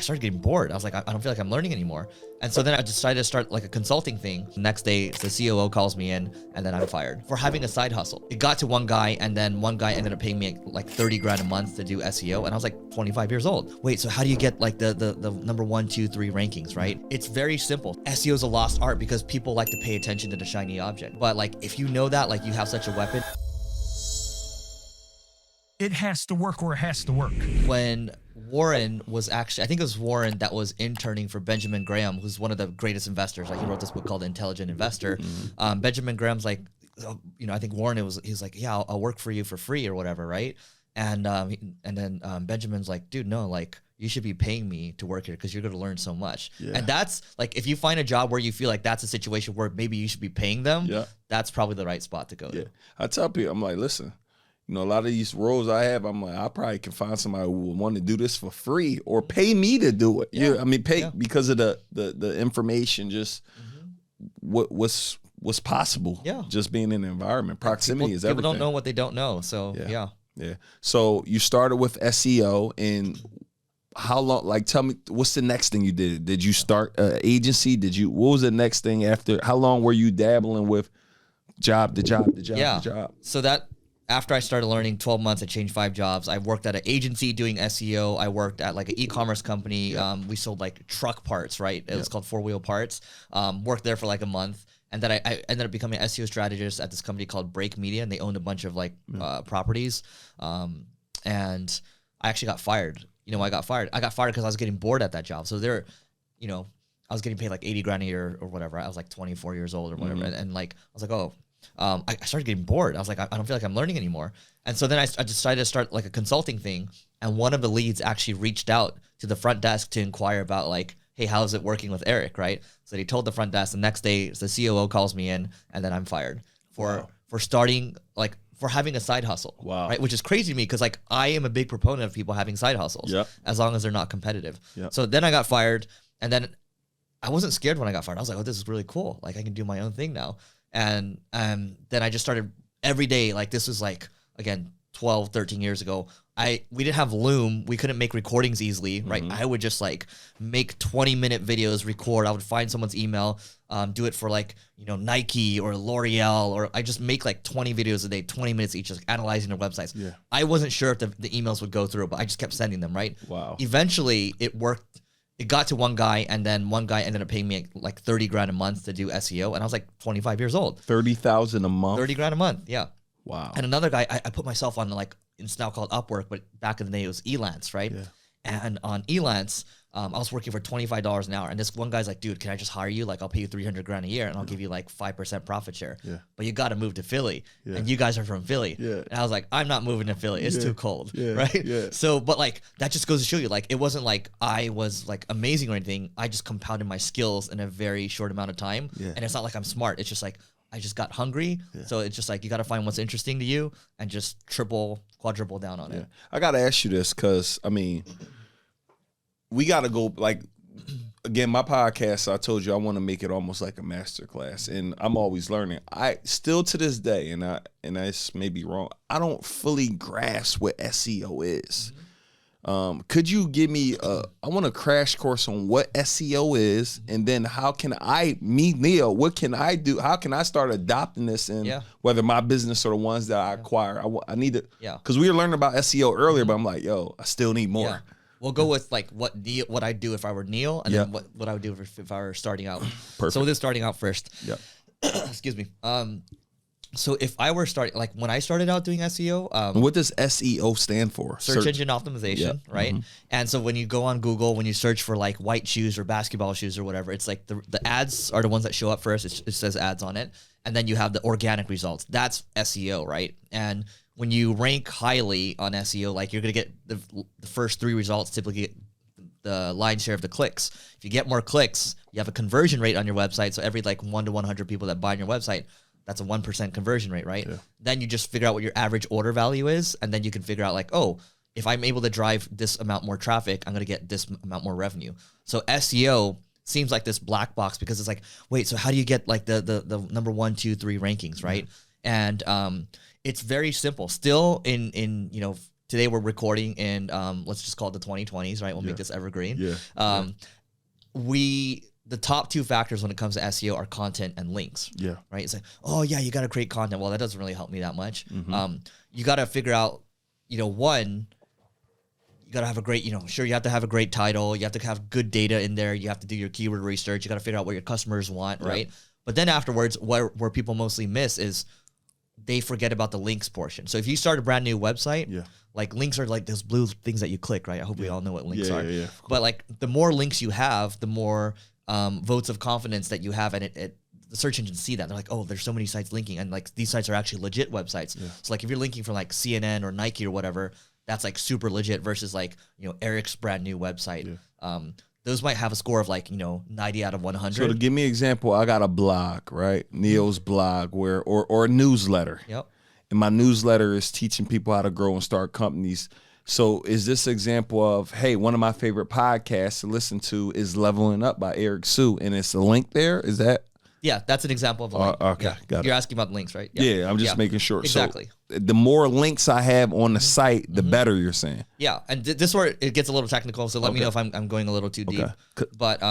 started getting bored. I was like, I don't feel like I'm learning anymore. And so then I decided to start like a consulting thing. The next day, the COO calls me in, and then I'm fired for having a side hustle. It got to one guy, and then one guy ended up paying me like 30 grand a month to do SEO. And I was like 25 years old. Wait, so how do you get like the number 1, 2, 3 rankings, right? It's very simple. SEO is a lost art because people like to pay attention to the shiny object. But like, if you know that, like you have such a weapon. It has to work or it has to work. When Warren was actually, I think it was Warren that was interning for Benjamin Graham, who's one of the greatest investors. Like he wrote this book called The Intelligent Investor. Benjamin Graham's like, I think Warren, he's like, yeah, I'll work for you for free or whatever, right? And then Benjamin's like, dude, no, like you should be paying me to work here because you're going to learn so much. Yeah. And that's like, if you find a job where you feel like that's a situation where maybe you should be paying them, that's probably the right spot to go to. I tell people, I'm like, listen, you know, a lot of these roles I have, I'm like, I probably can find somebody who would want to do this for free or pay me to do it. Yeah, I mean, pay because of the information, just what's possible. Yeah, just being in the environment, proximity is everything. People don't know what they don't know. So yeah. So you started with SEO, and how long? Like, tell me, what's the next thing you did? Did you start an agency? What was the next thing after? How long were you dabbling with job to job? So that. After I started learning 12 months, I changed 5 jobs. I worked at an agency doing SEO. I worked at like an e-commerce company. We sold like truck parts, right? It was called 4-Wheel Parts. Worked there for like a month. And then I ended up becoming an SEO strategist at this company called Break Media. And they owned a bunch of like properties. And I actually got fired. You know, I got fired because I was getting bored at that job. So I was getting paid like 80 grand a year or whatever. I was like 24 years old or whatever. And like, I was like, oh. I started getting bored. I was like, I don't feel like I'm learning anymore. And so then I decided to start like a consulting thing. And one of the leads actually reached out to the front desk to inquire about like, hey, how's it working with Eric, right? So he told the front desk. The next day, the COO calls me in, and then I'm fired for starting like for having a side hustle. Wow. Right, which is crazy to me because like I am a big proponent of people having side hustles as long as they're not competitive. So then I got fired, and then I wasn't scared when I got fired. I was like, oh, this is really cool. Like I can do my own thing now. And then I just started every day. Like this was like, again, 12, 13 years ago. We didn't have Loom. We couldn't make recordings easily, right? I would just like make 20-minute videos, record. I would find someone's email, do it for like, you know, Nike or L'Oreal, or I just make like 20 videos a day, 20 minutes each, just analyzing their websites. Yeah. I wasn't sure if the emails would go through, but I just kept sending them, right? Wow. Eventually it worked. It got to one guy, and then one guy ended up paying me like 30 grand a month to do SEO. And I was like 25 years old. 30,000 a month? 30 grand a month, yeah. Wow. And another guy, I put myself on like, it's now called Upwork, but back in the day it was Elance, right? Yeah. And on Elance, I was working for $25 an hour. And this one guy's like, dude, can I just hire you? Like, I'll pay you 300 grand a year, and I'll give you like 5% profit share. Yeah. But you got to move to Philly. Yeah. And you guys are from Philly. Yeah. And I was like, I'm not moving to Philly. It's too cold. Yeah. Right? Yeah. So, but like, that just goes to show you, like, it wasn't like I was like amazing or anything. I just compounded my skills in a very short amount of time. Yeah. And it's not like I'm smart. It's just like, I just got hungry. Yeah. So it's just like, you got to find what's interesting to you and just quadruple down on it. I got to ask you this because, I mean, we got to go, like, again, my podcast, I told you I want to make it almost like a master class, and I'm always learning. I still to this day, and I may be wrong, I don't fully grasp what SEO is. Could you give me I want a crash course on what SEO is, and then how can Neil, what can I do? How can I start adopting this in whether my business or the ones that I acquire? I need to, because we were learning about SEO earlier, but I'm like, yo, I still need more. Yeah. We'll go with like what I do if I were Neil, and then what I would do if I were starting out. Perfect. So we'll do starting out first. Yeah. Excuse me. So if I were starting, like when I started out doing SEO, what does SEO stand for? Search engine optimization, right? And so when you go on Google, when you search for like white shoes or basketball shoes or whatever, it's like the ads are the ones that show up first. It says ads on it, and then you have the organic results. That's SEO, right? And when you rank highly on SEO, like you're gonna get the first 3 results typically get the lion's share of the clicks. If you get more clicks, you have a conversion rate on your website. So every like 1 to 100 people that buy on your website, that's a 1% conversion rate, right? Yeah. Then you just figure out what your average order value is, and then you can figure out like, oh, if I'm able to drive this amount more traffic, I'm gonna get this amount more revenue. So SEO seems like this black box because it's like, wait, so how do you get like the number 1, 2, 3 rankings, right? And it's very simple. Still in today we're recording in let's just call it the 2020s, right? We'll make this evergreen. Yeah. The top two factors when it comes to SEO are content and links. Yeah. Right. It's like, oh yeah, you got to create content. Well, that doesn't really help me that much. You got to figure out, one, you got to have a great, sure, you have to have a great title. You have to have good data in there. You have to do your keyword research. You got to figure out what your customers want, right? But then afterwards, where people mostly miss is they forget about the links portion. So if you start a brand new website, like links are like those blue things that you click, right? I hope we all know what links are. But like the more links you have, the more votes of confidence that you have, and the search engines see that. They're like, oh, there's so many sites linking, and like these sites are actually legit websites. So like if you're linking from like CNN or Nike or whatever, that's like super legit versus like, Eric's brand new website. Those might have a score of like, 90 out of 100. So to give me an example, I got a blog, right? Neo's blog or a newsletter. Yep. And my newsletter is teaching people how to grow and start companies. So is this an example of, hey, one of my favorite podcasts to listen to is Leveling Up by Eric Sue, and it's a link there? Is that? Yeah, that's an example of a link. Okay, got it. You're asking about links, right? Yeah, I'm just making sure. Exactly. So the more links I have on the site, the better, you're saying. Yeah, and this is where it gets a little technical, so let me know if I'm going a little too deep. But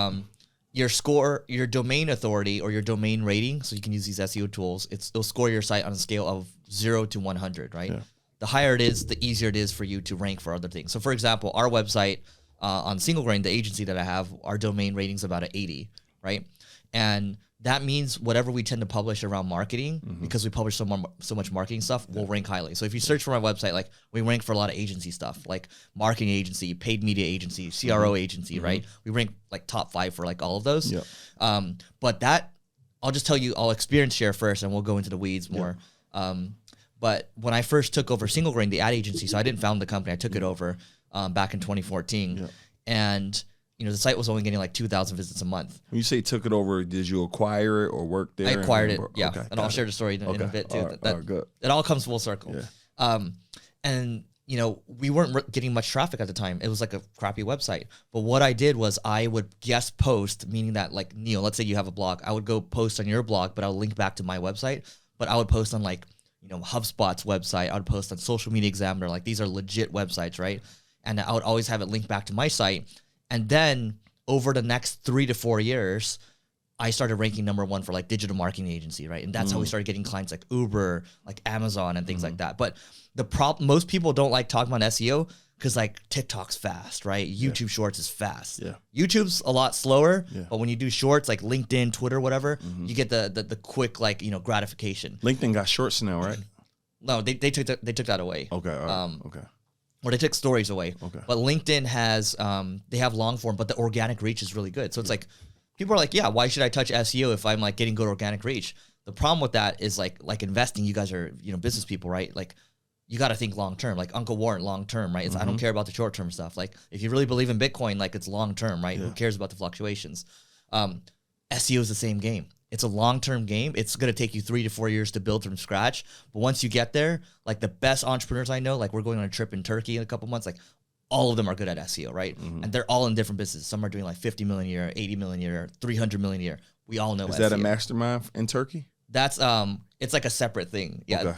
your score, your domain authority or your domain rating, so you can use these SEO tools, it'll score your site on a scale of 0 to 100, right? Yeah. The higher it is, the easier it is for you to rank for other things. So for example, our website on Single Grain, the agency that I have, our domain rating is about an 80, right? And that means whatever we tend to publish around marketing, because we publish so much marketing stuff, will rank highly. So if you search for my website, like we rank for a lot of agency stuff, like marketing agency, paid media agency, CRO agency, right? We rank like top 5 for like all of those. Yep. But that, I'll just tell you, I'll experience share first and we'll go into the weeds more. But when I first took over Single Grain, the ad agency, so I didn't found the company, I took it over back in 2014. And the site was only getting like 2,000 visits a month. When you say took it over, did you acquire it or work there? I acquired it, yeah. Okay, and I'll share the story in a bit too. Good. It all comes full circle. Yeah. And we weren't getting much traffic at the time. It was like a crappy website. But what I did was I would guest post, meaning that like Neil, let's say you have a blog. I would go post on your blog, but I'll link back to my website. But I would post on like, HubSpot's website. I would post on Social Media Examiner. Like these are legit websites, right? And I would always have it linked back to my site. And then over the next 3 to 4 years, I started ranking #1 for like digital marketing agency, right? And that's how we started getting clients like Uber, like Amazon and things like that. But the problem, most people don't like talking about SEO because like TikTok's fast, right? YouTube Shorts is fast. Yeah. YouTube's a lot slower, but when you do shorts like LinkedIn, Twitter, whatever, you get the quick like, gratification. LinkedIn got shorts now, right? No, they took that away. Okay. All right. Okay. Or they took stories away. Okay. But LinkedIn has, they have long form, but the organic reach is really good. So it's like, people are like, yeah, why should I touch SEO if I'm like getting good organic reach? The problem with that is like investing. You guys are, business people, right? Like you got to think long-term, like Uncle Warren long-term, right? It's, I don't care about the short-term stuff. Like if you really believe in Bitcoin, like it's long-term, right? Who cares about the fluctuations? SEO is the same game. It's a long-term game. It's going to take you 3 to 4 years to build from scratch. But once you get there, like the best entrepreneurs I know, like we're going on a trip in Turkey in a couple months, like all of them are good at SEO, right? And they're all in different businesses. Some are doing like 50 million a year, 80 million a year, 300 million a year. We all know Is SEO. that a mastermind in Turkey? That's, it's like a separate thing. Yeah.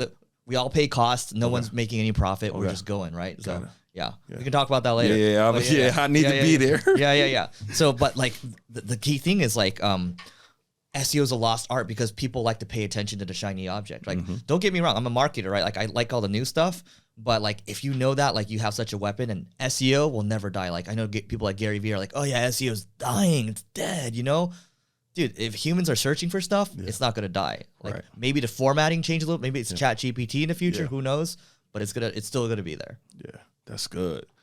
We all pay costs. No one's making any profit. We're just going, right? So yeah, we can talk about that later. Yeah, I need to be there. Yeah. So, but like the key thing is like, SEO is a lost art because people like to pay attention to the shiny object. Like, don't get me wrong, I'm a marketer, right? Like, I like all the new stuff, but like, if you know that, like, you have such a weapon, and SEO will never die. Like, I know people like Gary Vee are like, oh yeah, SEO is dying, it's dead, Dude, if humans are searching for stuff, it's not gonna die. Like, maybe the formatting change a little. Maybe it's Chat GPT in the future. Who knows? But it's still gonna be there. Yeah, that's good.